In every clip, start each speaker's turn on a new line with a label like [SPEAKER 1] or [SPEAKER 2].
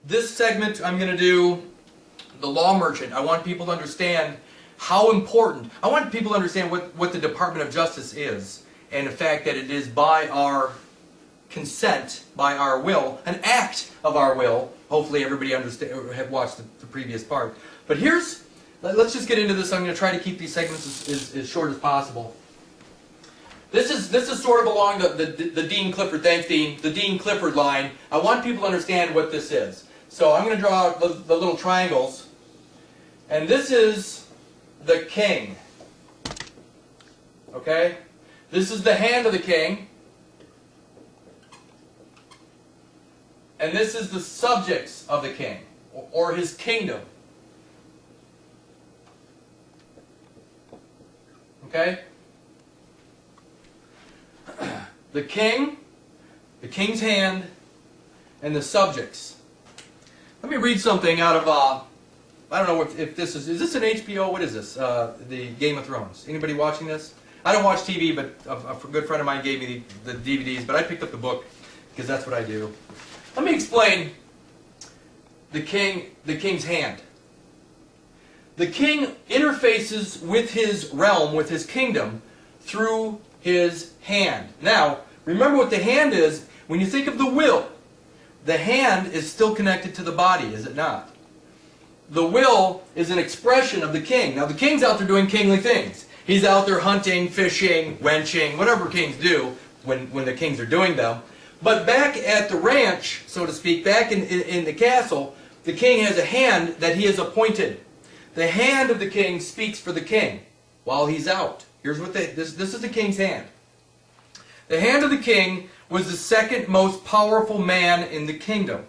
[SPEAKER 1] This segment I'm going to do the law merchant. I want people to understand how important, I want people to understand what the Department of Justice is, and the fact that it is by our consent, by our will, an act of our will. Hopefully everybody have watched the previous part. But let's just get into this. I'm going to try to keep these segments as short as possible. This is sort of along the Dean Clifford, thanks Dean, the Dean Clifford line. I want people to understand what this is. So I'm going to draw out the little triangles. And this is the king. Okay? This is the hand of the king. And this is the subjects of the king, or his kingdom. Okay? The king, the king's hand, and the subjects. Let me read something out of, I don't know if this is this an HBO? What is this? The Game of Thrones. Anybody watching this? I don't watch TV, but a good friend of mine gave me the DVDs, but I picked up the book because that's what I do. Let me explain the king's hand. The king interfaces with his realm, with his kingdom, through his hand. Now, remember what the hand is. When you think of the will, the hand is still connected to the body, is it not? The will is an expression of the king. Now, the king's out there doing kingly things. He's out there hunting, fishing, wenching, whatever kings do when the kings are doing them. But back at the ranch, so to speak, back in the castle, the king has a hand that he has appointed. The hand of the king speaks for the king while he's out. Here's what this is the king's hand. The hand of the king was the second most powerful man in the kingdom.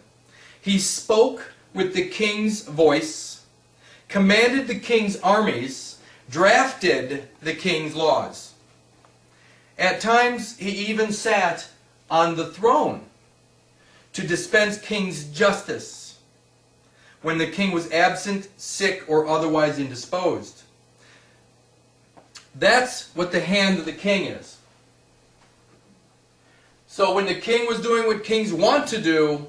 [SPEAKER 1] He spoke with the king's voice, commanded the king's armies, drafted the king's laws. At times, he even sat on the throne to dispense king's justice when the king was absent, sick, or otherwise indisposed. That's what the hand of the king is. So when the king was doing what kings want to do,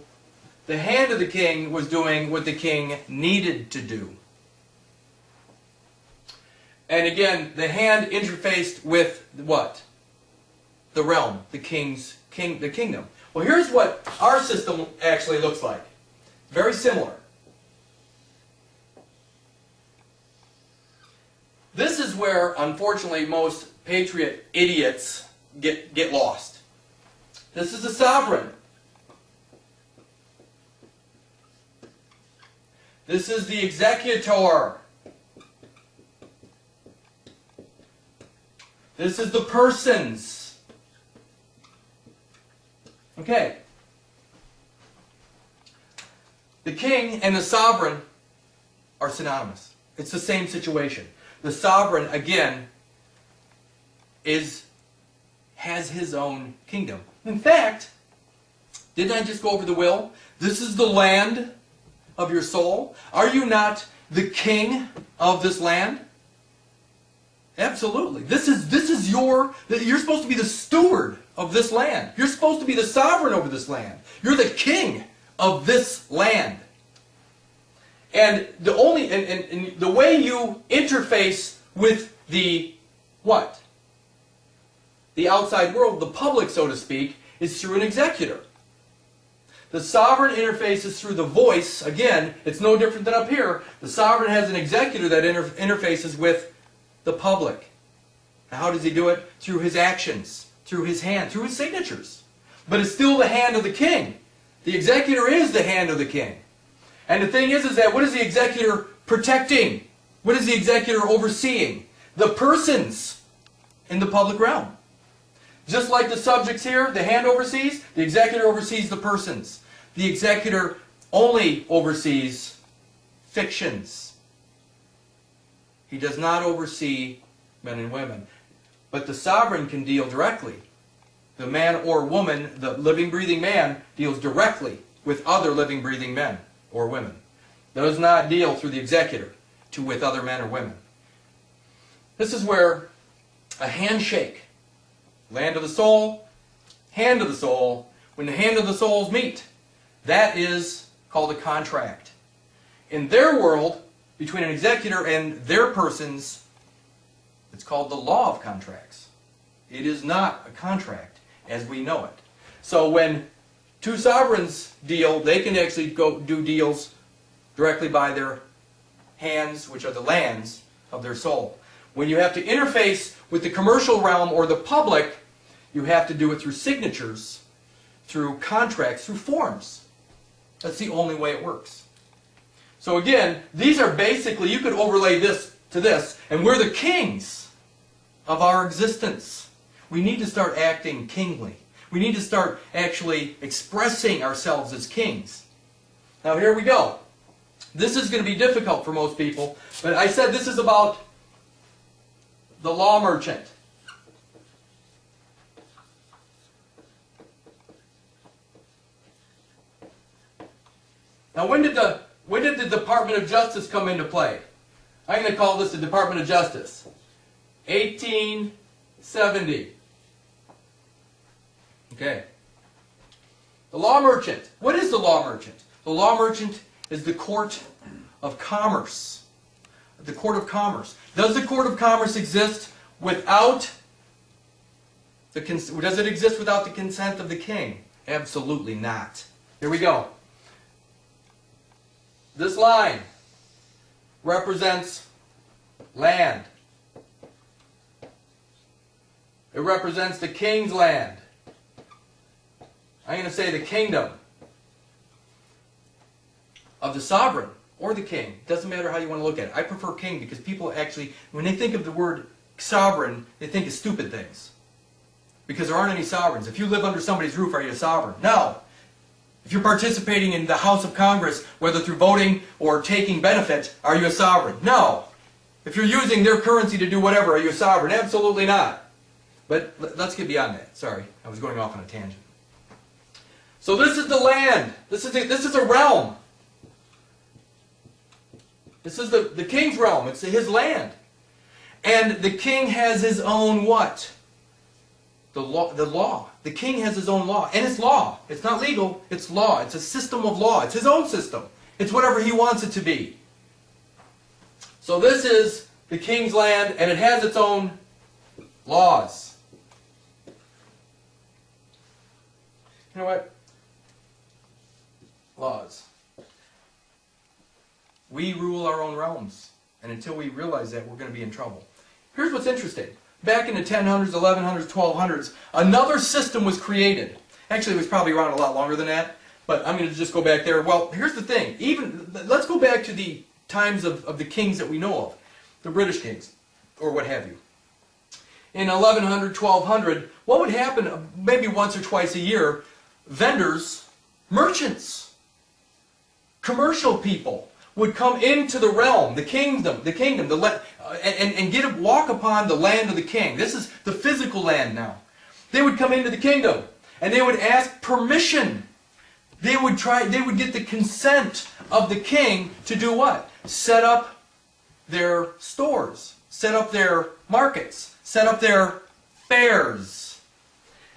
[SPEAKER 1] the hand of the king was doing what the king needed to do. And again, the hand interfaced with what? The realm, the kingdom. Well, here's what our system actually looks like. Very similar. This is where, unfortunately, most patriot idiots get lost. This is the sovereign. This is the executor. This is the persons. Okay. The king and the sovereign are synonymous. It's the same situation. The sovereign, again, has his own kingdom. In fact, didn't I just go over the will? This is the land of your soul. Are you not the king of this land? Absolutely. You're supposed to be the steward of this land. You're supposed to be the sovereign over this land. You're the king of this land. And the way you interface with the what? The outside world, the public, so to speak, is through an executor. The sovereign interfaces through the voice. Again, it's no different than up here. The sovereign has an executor that interfaces with the public. Now, how does he do it? Through his actions, through his hand, through his signatures. But it's still the hand of the king. The executor is the hand of the king. And the thing is that what is the executor protecting? What is the executor overseeing? The persons in the public realm. Just like the subjects here, the hand oversees, the executor oversees the persons. The executor only oversees fictions. He does not oversee men and women. But the sovereign can deal directly. The man or woman, the living, breathing man, deals directly with other living, breathing men or women. Does not deal through the executor with other men or women. This is where a handshake, land of the soul, hand of the soul, when the hand of the souls meet, that is called a contract. In their world, between an executor and their persons, it's called the law of contracts. It is not a contract as we know it. So when two sovereigns deal, they can actually go do deals directly by their hands, which are the lands of their soul. When you have to interface with the commercial realm or the public, you have to do it through signatures, through contracts, through forms. That's the only way it works. So again, these are basically, you could overlay this to this, and we're the kings of our existence. We need to start acting kingly. We need to start actually expressing ourselves as kings. Now here we go. This is going to be difficult for most people, but I said this is about the law merchant. Now when did the Department of Justice come into play? I'm going to call this the Department of Justice. 1870. Okay. The law merchant. What is the law merchant? The law merchant is the court of commerce. The court of commerce. Does the court of commerce exist without does it exist without the consent of the king? Absolutely not. Here we go. This line represents land. It represents the king's land. I'm going to say the kingdom of the sovereign or the king. Doesn't matter how you want to look at it. I prefer king because people actually, when they think of the word sovereign, they think of stupid things. Because there aren't any sovereigns. If you live under somebody's roof, are you a sovereign? No. If you're participating in the House of Congress, whether through voting or taking benefit, are you a sovereign? No. If you're using their currency to do whatever, are you a sovereign? Absolutely not. But let's get beyond that. Sorry, I was going off on a tangent. So this is the land. This is a realm. This is the king's realm. It's his land. And the king has his own what? The law. The king has his own law. And it's law. It's not legal. It's law. It's a system of law. It's his own system. It's whatever he wants it to be. So this is the king's land, and it has its own laws. You know what? Laws. We rule our own realms. And until we realize that, we're going to be in trouble. Here's what's interesting. Back in the 1000s, 1100s, 1200s, another system was created. Actually, it was probably around a lot longer than that, but I'm going to just go back there. Well, here's the thing. Let's go back to the times of the kings that we know of, the British kings, or what have you. In 1100, 1200, what would happen maybe once or twice a year? Vendors, merchants, commercial people would come into the realm, the kingdom, and walk upon the land of the king. This is the physical land now. They would come into the kingdom, and they would ask permission. They would get the consent of the king to do what? Set up their stores, set up their markets, set up their fairs.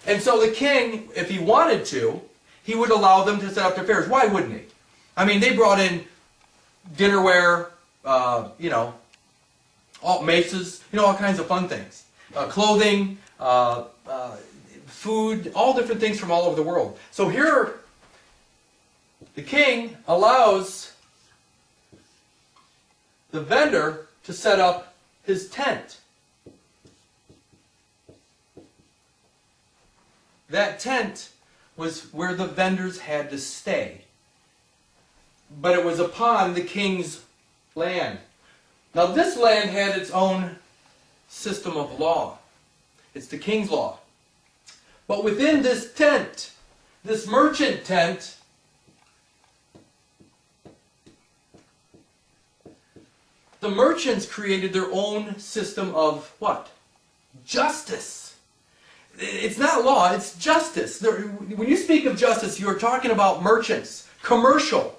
[SPEAKER 1] And so the king, if he wanted to, he would allow them to set up their fairs. Why wouldn't he? I mean, they brought in dinnerware, all maces, all kinds of fun things. Clothing, food, all different things from all over the world. So here, the king allows the vendor to set up his tent. That tent was where the vendors had to stay. But it was upon the king's land. Now this land had its own system of law. It's the king's law. But within this tent, this merchant tent, the merchants created their own system of what? Justice. It's not law, it's justice. When you speak of justice, you're talking about merchants, commercial.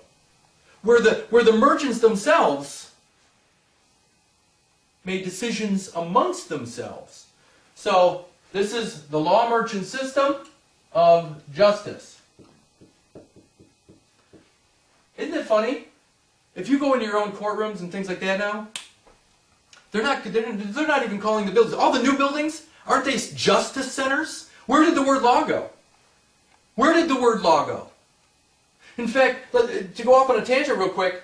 [SPEAKER 1] Where the merchants themselves made decisions amongst themselves. So this is the law merchant system of justice. Isn't it funny? If you go into your own courtrooms and things like that now, they're not even calling the buildings. All the new buildings, aren't they justice centers? Where did the word law go? Where did the word law go? In fact, to go off on a tangent real quick,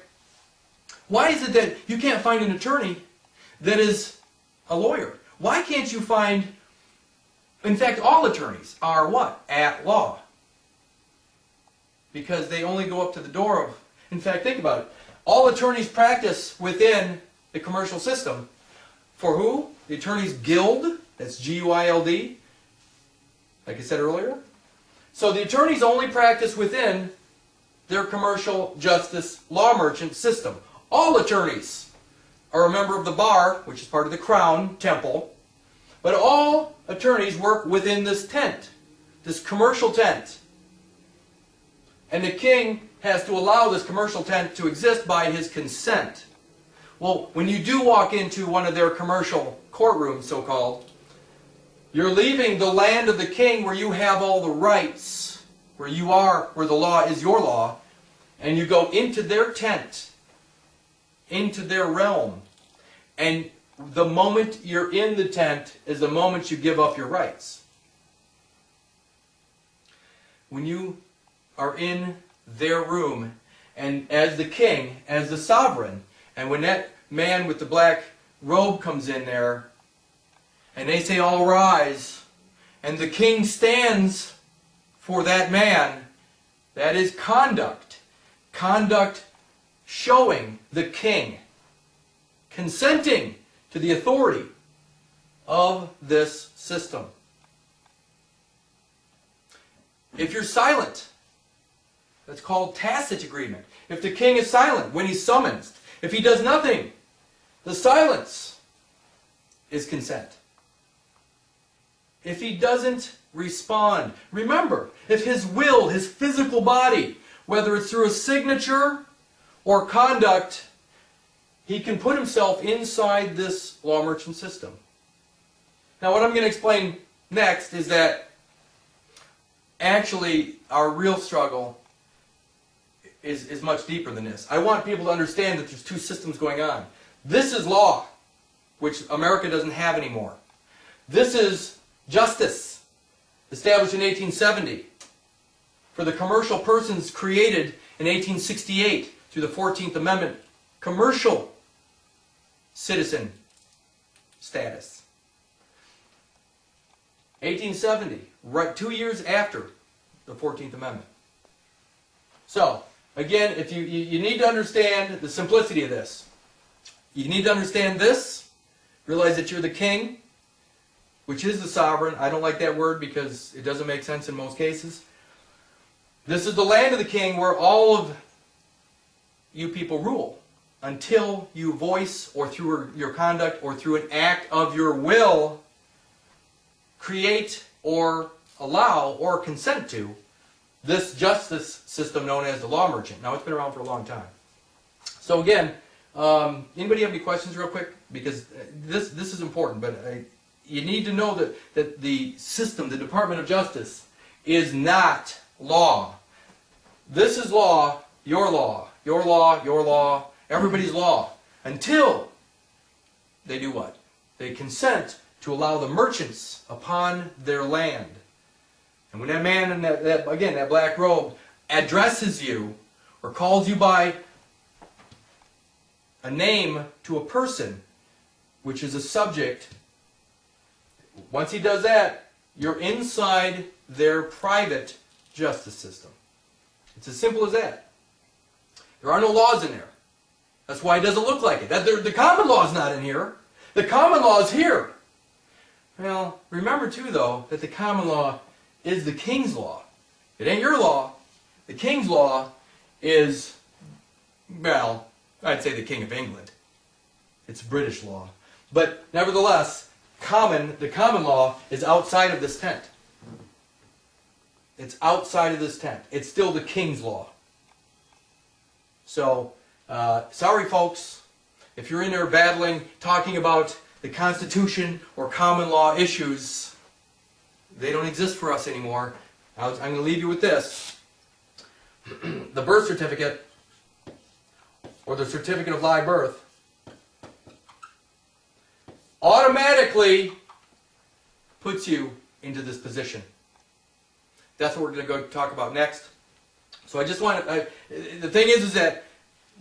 [SPEAKER 1] why is it that you can't find an attorney that is a lawyer? Why can't you find, in fact, all attorneys are what? At law. Because they only go up to the door of, in fact, think about it. All attorneys practice within the commercial system. For who? The Attorneys Guild, that's G-U-I-L-D, like I said earlier. So the attorneys only practice within their commercial justice law merchant system. All attorneys are a member of the bar, which is part of the Crown Temple, but all attorneys work within this tent, this commercial tent. And the king has to allow this commercial tent to exist by his consent. Well, when you do walk into one of their commercial courtrooms, so-called, you're leaving the land of the king where you have all the rights, where you are, where the law is your law, and you go into their tent, into their realm. And the moment you're in the tent is the moment you give up your rights. When you are in their room, and as the king, as the sovereign, and when that man with the black robe comes in there, and they say, all rise, and the king stands for that man, that is conduct. Conduct showing the king, consenting to the authority of this system. If you're silent, that's called tacit agreement. If the king is silent when he's summoned, if he does nothing, the silence is consent. If he doesn't respond, remember, if his will, his physical body, whether it's through a signature or conduct, he can put himself inside this law merchant system. Now what I'm going to explain next is that actually our real struggle is much deeper than this. I want people to understand that there's two systems going on. This is law, which America doesn't have anymore. This is justice, established in 1870, for the commercial persons created in 1868 through the 14th Amendment, commercial citizen status. 1870, right 2 years after the 14th Amendment. So, again, if you need to understand the simplicity of this. You need to understand this, realize that you're the king, which is the sovereign. I don't like that word because it doesn't make sense in most cases. This is the land of the king where all of you people rule until you voice, or through your conduct or through an act of your will, create or allow or consent to this justice system known as the law merchant. Now, it's been around for a long time. So again, anybody have any questions real quick? Because this is important, but you need to know that the system, the Department of Justice, is not law. This is law, your law, your law, your law, everybody's law, until they do what? They consent to allow the merchants upon their land. And when that man in that black robe addresses you or calls you by a name to a person, which is a subject, once he does that, you're inside their private justice system. It's as simple as that. There are no laws in there. That's why it doesn't look like it. The common law is not in here. The common law is here. Well, remember too, though, that the common law is the king's law. It ain't your law. The king's law is, well, I'd say the King of England. It's British law. But nevertheless, the common law is outside of this tent. It's outside of this tent. It's still the king's law. So, sorry folks, if you're in there battling, talking about the Constitution or common law issues, they don't exist for us anymore. I'm going to leave you with this. The birth certificate or the certificate of live birth, automatically puts you into this position. That's what we're going to go talk about next. So I just want to, the thing is that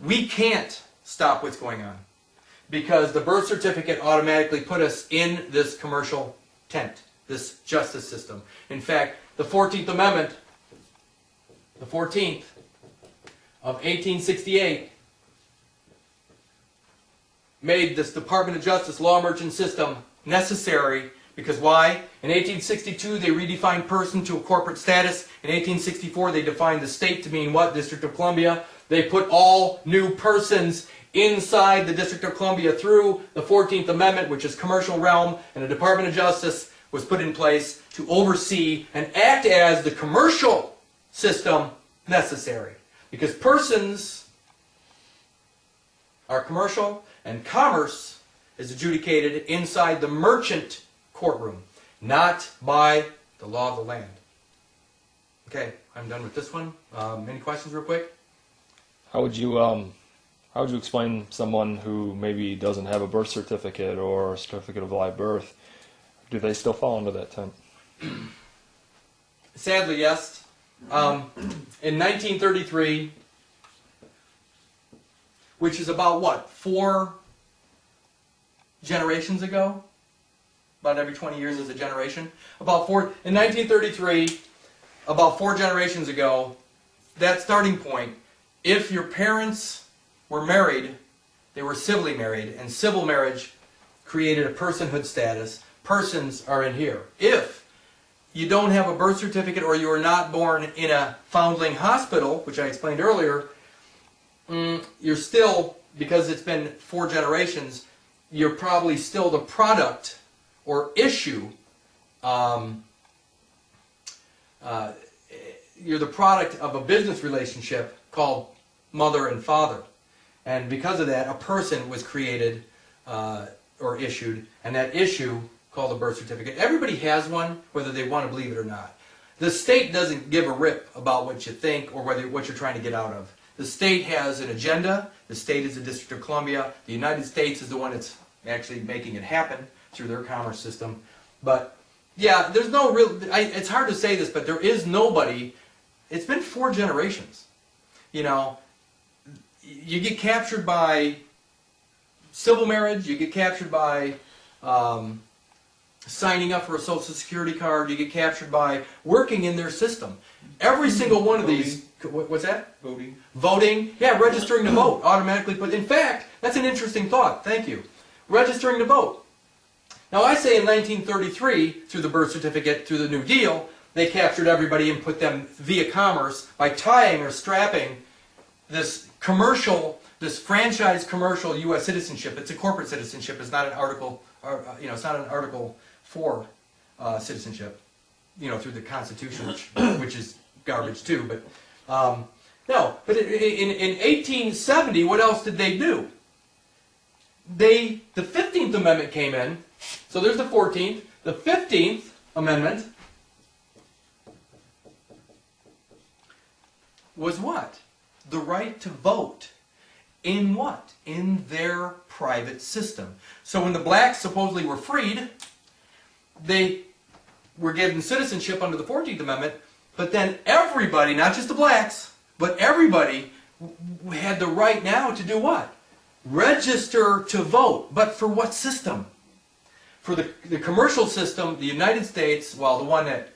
[SPEAKER 1] we can't stop what's going on because the birth certificate automatically put us in this commercial tent, this justice system. In fact, the 14th Amendment, the 14th of 1868, made this Department of Justice law merchant system necessary because why? In 1862 they redefined person to a corporate status. In 1864 they defined the state to mean what? District of Columbia. They put all new persons inside the District of Columbia through the 14th Amendment, which is commercial realm, and the Department of Justice was put in place to oversee and act as the commercial system necessary. Because persons are commercial and commerce is adjudicated inside the merchant courtroom, not by the law of the land. Okay, I'm done with this one. Any questions real quick?
[SPEAKER 2] How would you explain someone who maybe doesn't have a birth certificate or a certificate of live birth? Do they still fall into that tent?
[SPEAKER 1] Sadly, yes. In 1933, which is about what, 4 generations ago? About every 20 years is a generation. In 1933, about 4 generations ago, that starting point, if your parents were married, they were civilly married, and civil marriage created a personhood status. Persons are in here. If you don't have a birth certificate or you were not born in a foundling hospital, which I explained earlier, you're still, because it's been 4 generations, you're probably still the product or issue, you're the product of a business relationship called mother and father. And because of that, a person was created or issued, and that issue called a birth certificate. Everybody has one, whether they want to believe it or not. The state doesn't give a rip about what you think or what you're trying to get out of. The state has an agenda. The state is the District of Columbia. The United States is the one that's actually making it happen through their commerce system. But yeah, there's no real, it's hard to say this, but there is nobody, it's been 4 generations. You know, you get captured by civil marriage, you get captured by signing up for a Social Security card, you get captured by working in their system. Every single one of these, what's that?
[SPEAKER 3] Voting.
[SPEAKER 1] Voting, yeah, registering to vote automatically put, in fact, that's an interesting thought, thank you. Registering to vote. Now I say in 1933, through the birth certificate, through the New Deal, they captured everybody and put them via commerce by tying or strapping this commercial, this franchise commercial U.S. citizenship. It's a corporate citizenship. It's not an Article, it's not an Article 4 citizenship. You know, through the Constitution, which is garbage too. But no. But in 1870, what else did they do? The 15th Amendment came in. So there's the 14th. The 15th Amendment was what? The right to vote. In what? In their private system. So when the blacks supposedly were freed, they were given citizenship under the 14th Amendment, but then everybody, not just the blacks, but everybody had the right now to do what? Register to vote. But for what system? For the commercial system, the United States, well, the one that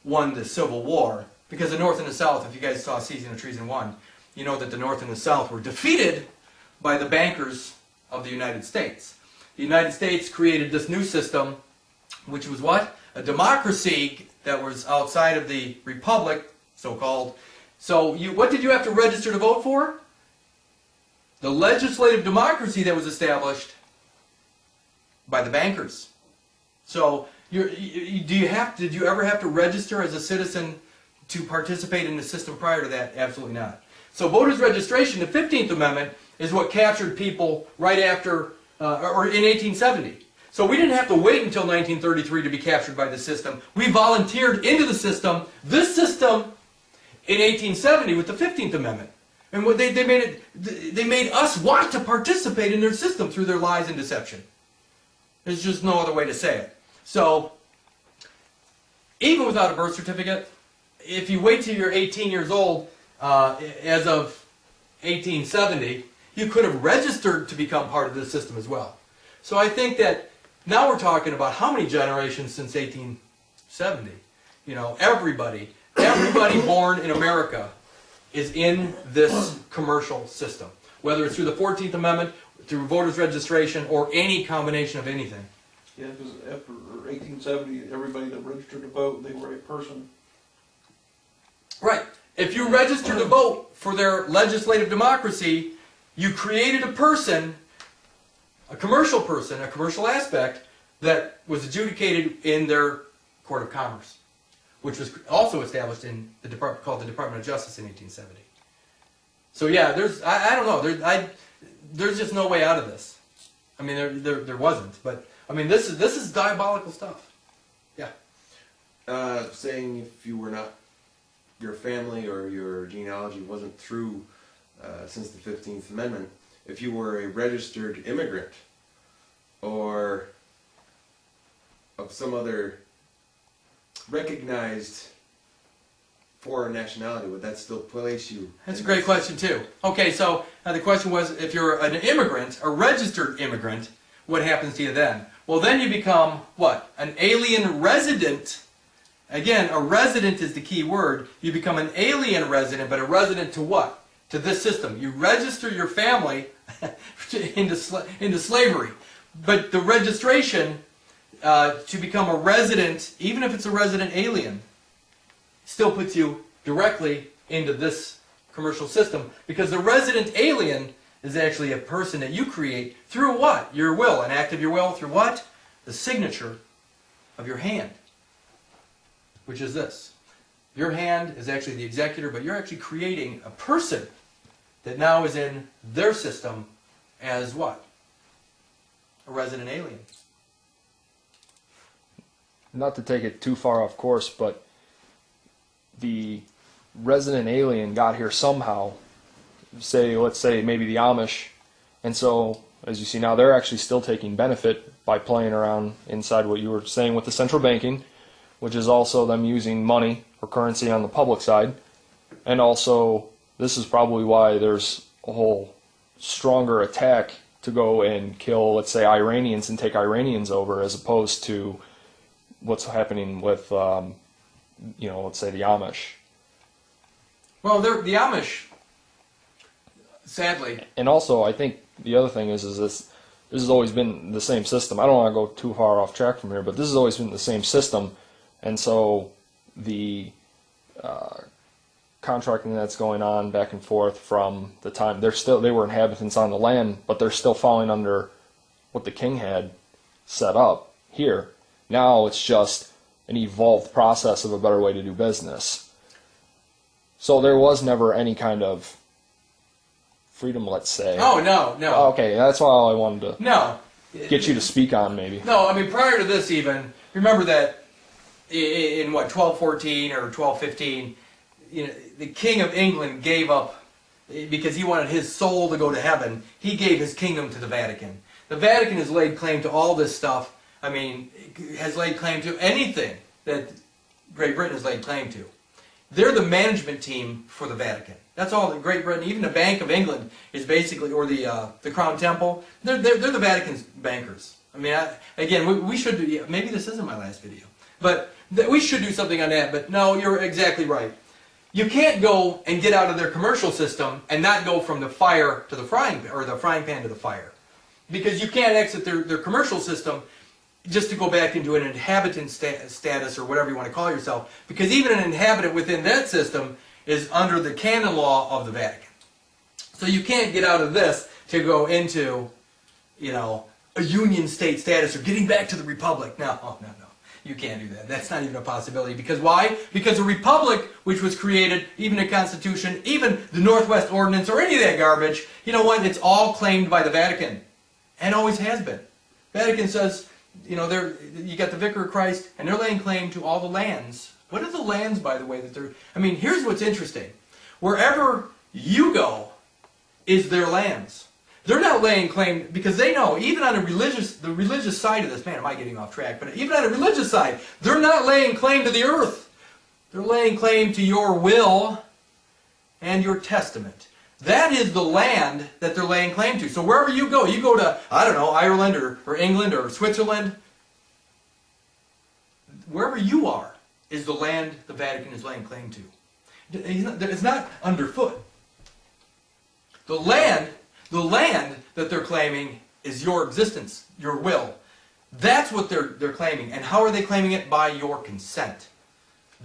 [SPEAKER 1] won the Civil War, because the North and the South, if you guys saw Season of Treason 1, you know that the North and the South were defeated by the bankers of the United States. The United States created this new system, which was what? A democracy that was outside of the republic, so-called. So what did you have to register to vote for? The legislative democracy that was established by the bankers. So did you ever have to register as a citizen to participate in the system prior to that? Absolutely not. So voters registration, the 15th Amendment, is what captured people right after, or in 1870. So we didn't have to wait until 1933 to be captured by the system. We volunteered into the system, this system, in 1870 with the 15th Amendment. And what they made us want to participate in their system through their lies and deception. There's just no other way to say it. So, even without a birth certificate, if you wait till you're 18 years old, as of 1870, you could have registered to become part of this system as well. So I think that now we're talking about how many generations since 1870. You know, everybody born in America is in this commercial system. Whether it's through the 14th Amendment, through voters registration, or any combination of anything.
[SPEAKER 3] Yeah, because after 1870, everybody that registered to vote, they were a person.
[SPEAKER 1] Right. If you registered to vote for their legislative democracy, you created a person, a commercial aspect, that was adjudicated in their Court of Commerce, which was also established in the department called the Department of Justice in 1870. So yeah, I don't know, there's just no way out of this. I mean, there wasn't, but I mean, this is diabolical stuff. Yeah.
[SPEAKER 4] Saying if you were not, your family or your genealogy wasn't through since the 15th Amendment, if you were a registered immigrant or of some other recognized foreign nationality, would that still place you?
[SPEAKER 1] That's a great question too. Okay, so the question was, if you're an immigrant, a registered immigrant, what happens to you then? Well, then you become, what? An alien resident. Again, a resident is the key word. You become an alien resident, but a resident to what? To this system. You register your family into slavery. But the registration to become a resident, even if it's a resident alien, still puts you directly into this commercial system, because the resident alien is actually a person that you create through what? Your will, an act of your will, through what? The signature of your hand, which is this. Your hand is actually the executor, but you're actually creating a person that now is in their system as what? A resident alien.
[SPEAKER 2] Not to take it too far off course, but the resident alien got here somehow, let's say maybe the Amish, and so as you see now, they're actually still taking benefit by playing around inside what you were saying with the central banking, which is also them using money or currency on the public side. And also, this is probably why there's a whole stronger attack to go and kill, let's say, Iranians and take Iranians over, as opposed to what's happening with, let's say the Amish.
[SPEAKER 1] Well, the Amish, sadly.
[SPEAKER 2] And also, I think the other thing is this has always been the same system. I don't want to go too far off track from here, but this has always been the same system. And so the contracting that's going on back and forth from the time they were inhabitants on the land, but they're still falling under what the king had set up here. Now it's just an evolved process of a better way to do business. So there was never any kind of freedom, let's say.
[SPEAKER 1] Oh, no.
[SPEAKER 2] Okay, that's all I wanted to get you to speak on, maybe.
[SPEAKER 1] No, I mean, prior to this even, remember that in what, 1214 or 1215, the King of England gave up, because he wanted his soul to go to heaven, he gave his kingdom to the Vatican. The Vatican has laid claim to all this stuff. I mean, has laid claim to anything that Great Britain has laid claim to. They're the management team for the Vatican. That's all that Great Britain, even the Bank of England is basically, or the Crown Temple, they're the Vatican's bankers. I mean, again, we should do, maybe this isn't my last video, but we should do something on that. But no, you're exactly right. You can't go and get out of their commercial system and not go from the fire to the frying pan, or the frying pan to the fire. Because you can't exit their commercial system just to go back into an inhabitant status or whatever you want to call yourself. Because even an inhabitant within that system is under the canon law of the Vatican. So you can't get out of this to go into, a union state status or getting back to the republic. No. You can't do that. That's not even a possibility. Because why? Because a republic, which was created, even a constitution, even the Northwest Ordinance, or any of that garbage, you know what? It's all claimed by the Vatican. And always has been. Vatican says, you got the Vicar of Christ, and they're laying claim to all the lands. What are the lands, by the way, that they're... I mean, here's what's interesting. Wherever you go is their lands. They're not laying claim, because they know, even on the religious side of this, man, am I getting off track, but even on the religious side, they're not laying claim to the earth. They're laying claim to your will and your testament. That is the land that they're laying claim to. So wherever you go to, I don't know, Ireland or England or Switzerland, wherever you are is the land the Vatican is laying claim to. It's not underfoot. The land that they're claiming is your existence, your will. That's what they're claiming. And how are they claiming it? By your consent.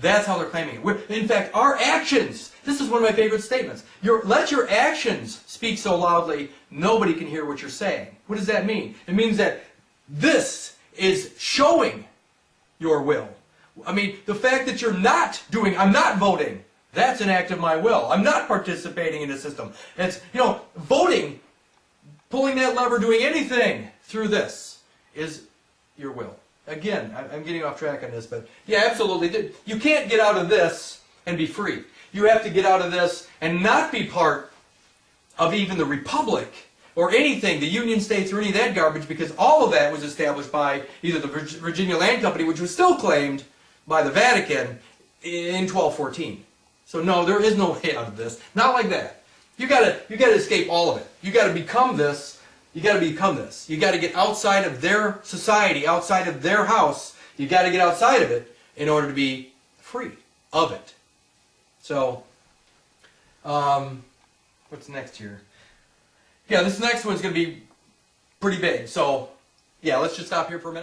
[SPEAKER 1] That's how they're claiming it. In fact, our actions, this is one of my favorite statements. Let your actions speak so loudly, nobody can hear what you're saying. What does that mean? It means that this is showing your will. I mean, the fact that you're not doing, I'm not voting, that's an act of my will. I'm not participating in the system. It's, voting, pulling that lever, doing anything through this is your will. Again, I'm getting off track on this, but yeah, absolutely. You can't get out of this and be free. You have to get out of this and not be part of even the Republic or anything, the Union States or any of that garbage, because all of that was established by either the Virginia Land Company, which was still claimed by the Vatican in 1214. So no, there is no way out of this. Not like that. You gotta escape all of it. You gotta become this. You got to become this. You got to get outside of their society, outside of their house. You got to get outside of it in order to be free of it. So, what's next here? Yeah, this next one's going to be pretty big. So, yeah, let's just stop here for a minute.